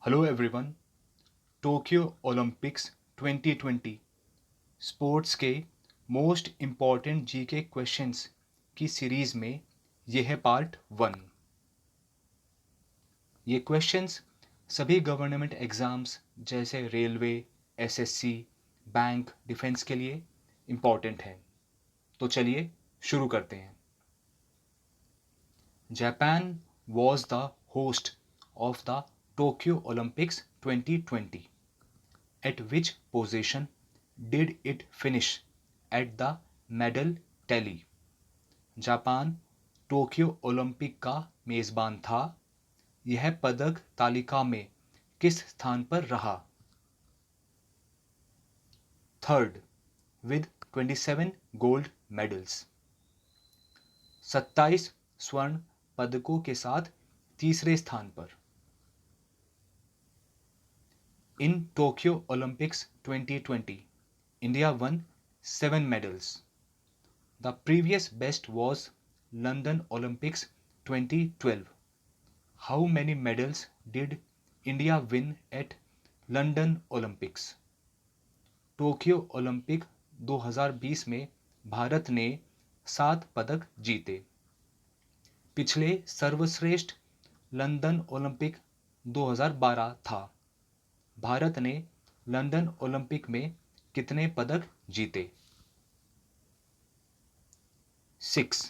Hello everyone. Tokyo Olympics 2020 sports के most important GK questions की series में ये है पार्ट 1। ये क्वेश्चंस सभी गवर्नमेंट एग्ज़ाम्स जैसे रेलवे, एसएससी, बैंक, डिफेंस के लिए इम्पॉर्टेंट हैं। तो चलिए शुरू करते हैं। Japan was the host of the Tokyo Olympics 2020. At which position did it finish at the medal tally? Japan Tokyo Olympic का मेज़बान था। यह पदक तालिका में किस स्थान पर रहा? Third with 27 gold medals. 27 स्वर्ण पदकों के साथ तीसरे स्थान पर। In Tokyo Olympics 2020, India won 7 medals. The previous best was London Olympics 2012. How many medals did India win at London Olympics? Tokyo Olympic 2020 में भारत ने 7 पदक जीते। पिछले सर्वश्रेष्ठ लंदन ओलंपिक 2012 था। भारत ने लंदन ओलंपिक में कितने पदक जीते? 6।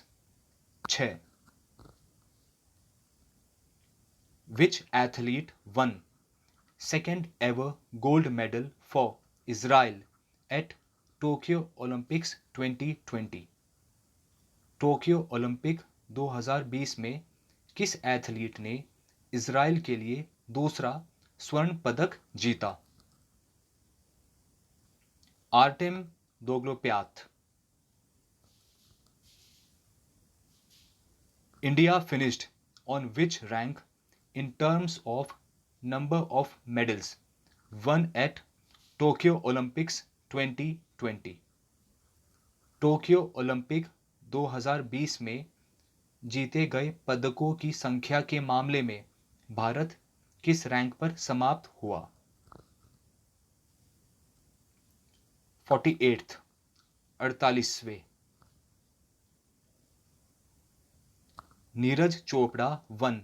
Which athlete won second ever gold medal for Israel at Tokyo Olympics 2020? Tokyo Olympic 2020 में किस एथलीट ने इज़राइल के लिए दूसरा स्वर्ण पदक जीता? Artem दोग्लोप्याथ। India finished on which rank in terms of number of medals won at Tokyo Olympics 2020? Tokyo Olympic 2020 में जीते गए पदकों की संख्या के मामले में भारत किस रैंक पर समाप्त हुआ? 48th 48वें। Neeraj Chopra won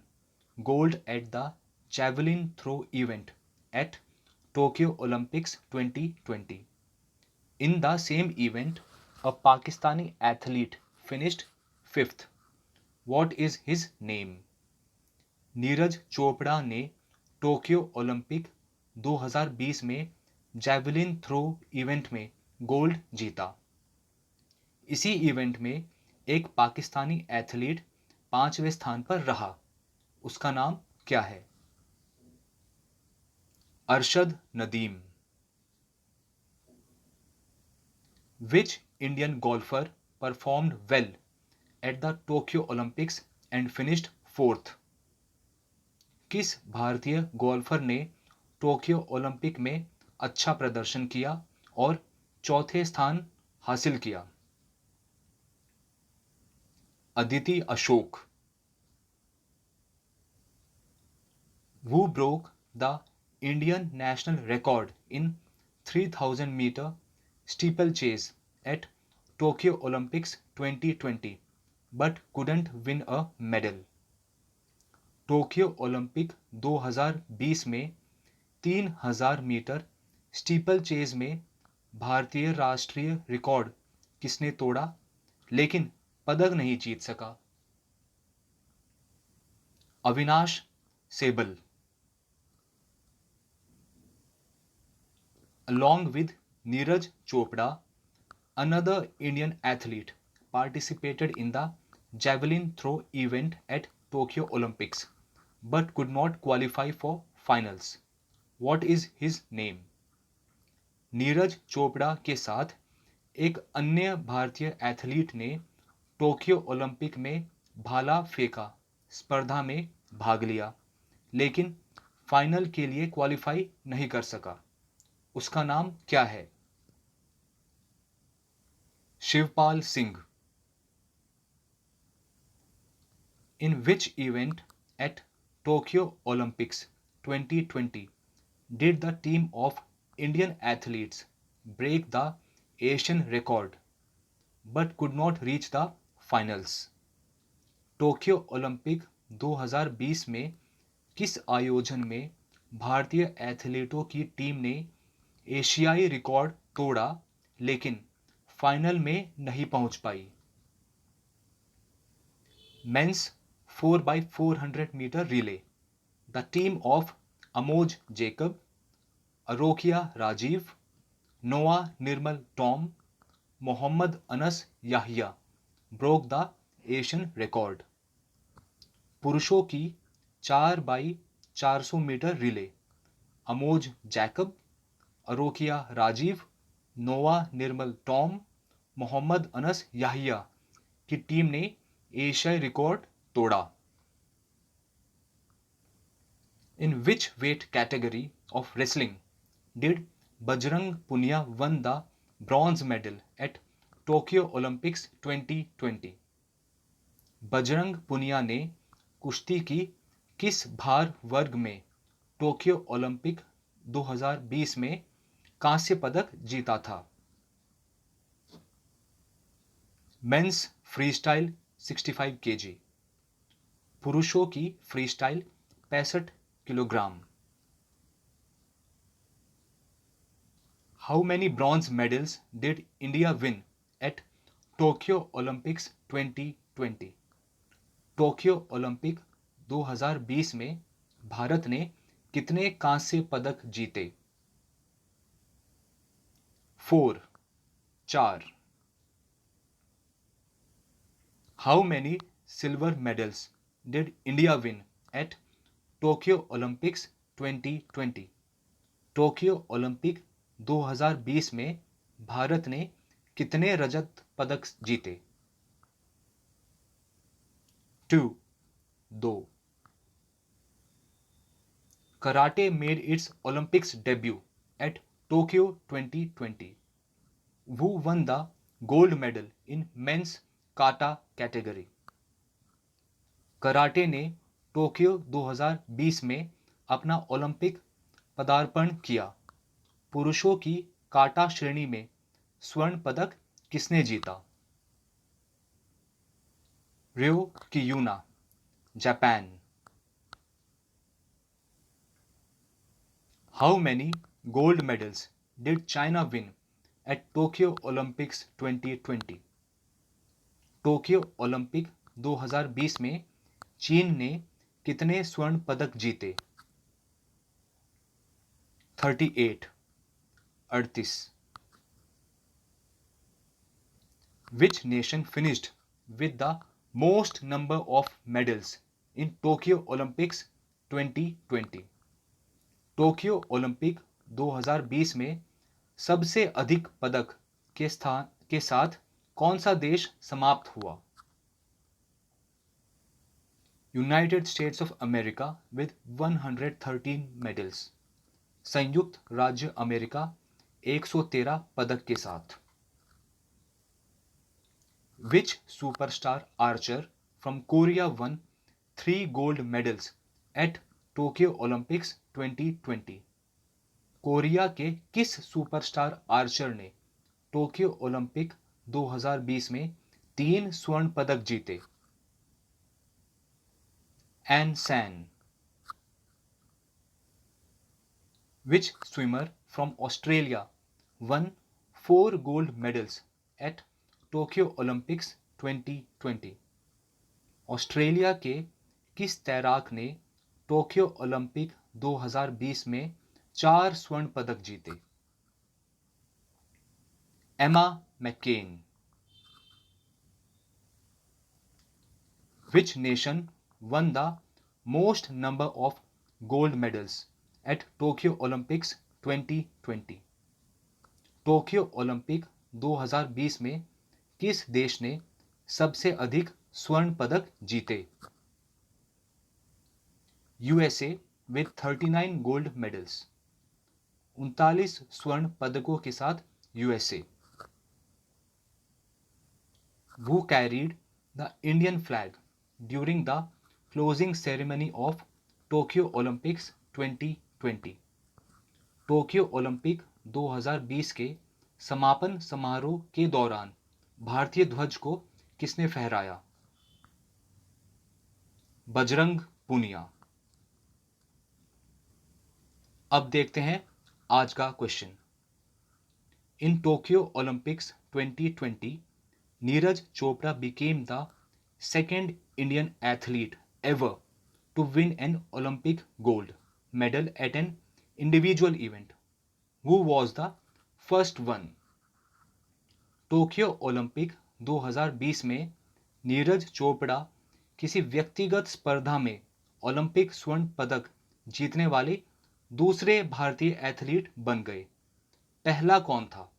gold at the javelin throw event at Tokyo Olympics 2020. In the same event, a Pakistani athlete finished 5th. What is his name? Neeraj Chopra ने टोक्यो ओलंपिक 2020 में जैवलिन थ्रो इवेंट में गोल्ड जीता। इसी event में एक Pakistani athlete 5वें स्थान पर रहा। उसका नाम क्या है? Arshad Nadeem. Which Indian golfer performed well at the Tokyo Olympics and finished 4th? किस भारतीय गोल्फर ने टोक्यो ओलंपिक में अच्छा प्रदर्शन किया और चौथे स्थान हासिल किया? Aditi Ashok. Who broke the Indian national record in 3000 meter steeplechase at Tokyo Olympics 2020 but couldn't win a medal? Tokyo Olympic 2020 में 3000 मीटर स्टीपल चेज में भारतीय राष्ट्रीय रिकॉर्ड किसने तोड़ा लेकिन पदक नहीं जीत सका? Avinash सेबल। Along with Neeraj Chopra, another Indian athlete participated in the javelin throw event at Tokyo Olympics but could not qualify for finals. What is his name? Neeraj Chopra के साथ एक अन्य भारतीय एथलीट ने टोक्यो ओलंपिक में भाला फेंका स्पर्धा में भाग लिया लेकिन फाइनल के लिए क्वालिफाई नहीं कर सका। उसका नाम क्या है? Shivpal Singh. In which event at Tokyo Olympics 2020 did the team of Indian athletes break the Asian record but could not reach the finals? Tokyo Olympic 2020 में किस आयोजन में भारतीय एथलीटों की टीम ने एशियाई रिकॉर्ड तोड़ा लेकिन फाइनल में नहीं पहुंच पाई? Men's 4x400 metre relay, the team of Amoj Jacob, Arokia Rajiv, Noah Nirmal Tom, Mohammed Anas Yahiya broke the Asian record. पुरुषों की 4x400 metre relay, Amoj Jacob, Arokia Rajiv, Noah Nirmal Tom, Mohammed Anas Yahiya की टीम ने एशियाई रिकॉर्ड तोड़ा। In which weight category of wrestling did Bajrang Punia won the bronze medal at Tokyo Olympics 2020? Bajrang Punia ने कुश्ती की किस भार वर्ग में टोक्यो ओलंपिक 2020 में कांस्य पदक जीता था? मेंस फ्रीस्टाइल 65 kg, पुरुषों की freestyle 65 kilogram. How many bronze medals did India win at Tokyo Olympics 2020? Tokyo Olympic 2020 में भारत ने कितने कांस्य पदक जीते? 4 4। How many silver medals did India win at Tokyo Olympics 2020? Tokyo Olympic 2020 में भारत ने कितने रजत पदक जीते? 2 2। Karate made it's Olympics debut eight Tokyo 2020. Who won the gold medal in men's काटा कैटेगरी? कराटे ने टोक्यो 2020 में अपना ओलंपिक पदार्पण किया। पुरुषों की काटा श्रेणी में स्वर्ण पदक किसने जीता? Ryo Kiyuna, Japan. How many gold medals did China win at Tokyo Olympics 2020? Tokyo Olympic 2020 में चीन ने कितने स्वर्ण पदक जीते? 38 38। Which nation finished with the most number of medals in Tokyo Olympics 2020? Tokyo Olympic 2020 में सबसे अधिक पदक के साथ कौन सा देश समाप्त हुआ? United states of America with 113 medals, संयुक्त राज्य अमेरिका 113 पदक के साथ। Which superstar archer from Korea won 3 gold medals at Tokyo Olympics 2020? Korea के किस सुपरस्टार आर्चर ने टोक्यो ओलंपिक 2020 में 3 स्वर्ण पदक जीते? An San. Which swimmer from Australia won 4 gold medals at Tokyo Olympics 2020? Australia के किस तैराक ने टोक्यो ओलंपिक 2020 में 4 स्वर्ण पदक जीते? एमा मैकेन। Which nation won the most number of gold medals at Tokyo Olympics 2020? Tokyo Olympic 2020 में किस देश ने सबसे अधिक स्वर्ण पदक जीते? यूएसए with 39 gold medals, 39 स्वर्ण पदकों के साथ USA. Who carried the Indian flag during the closing ceremony of Tokyo Olympics 2020। Tokyo Olympic 2020 के समापन समारोह के दौरान भारतीय ध्वज को किसने फहराया? बजरंग पूनिया। अब देखते हैं आज का question. In Tokyo Olympics 2020, Neeraj Chopra became the second Indian athlete ever to win an Olympic gold medal at an individual event. Who was the first one? Tokyo Olympic 2020 में नीरज चोपड़ा किसी व्यक्तिगत स्पर्धा में ओलंपिक स्वर्ण पदक जीतने वाले दूसरे भारतीय एथलीट बन गए। पहला कौन था?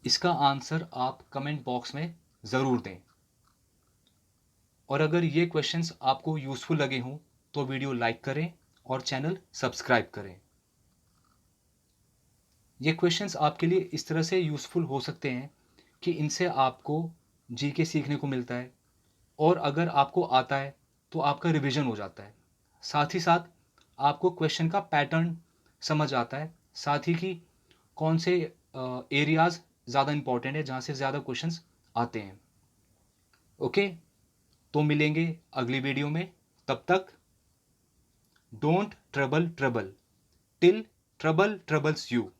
इसका आंसर आप कमेंट बॉक्स में ज़रूर दें। और अगर ये क्वेश्चंस आपको यूज़फुल लगे हों तो वीडियो लाइक करें और चैनल सब्सक्राइब करें। ये क्वेश्चंस आपके लिए इस तरह से यूज़फुल हो सकते हैं कि इनसे आपको जीके सीखने को मिलता है, और अगर आपको आता है तो आपका रिवीजन हो जाता है। साथ ही साथ आपको क्वेश्चन का पैटर्न समझ आता है, साथ ही कि कौन से एरियाज़ ज़्यादा इंपॉर्टेंट है जहाँ से ज़्यादा क्वेश्चंस आते हैं। ओके, तो मिलेंगे अगली वीडियो में। तब तक don't trouble trouble till trouble troubles you.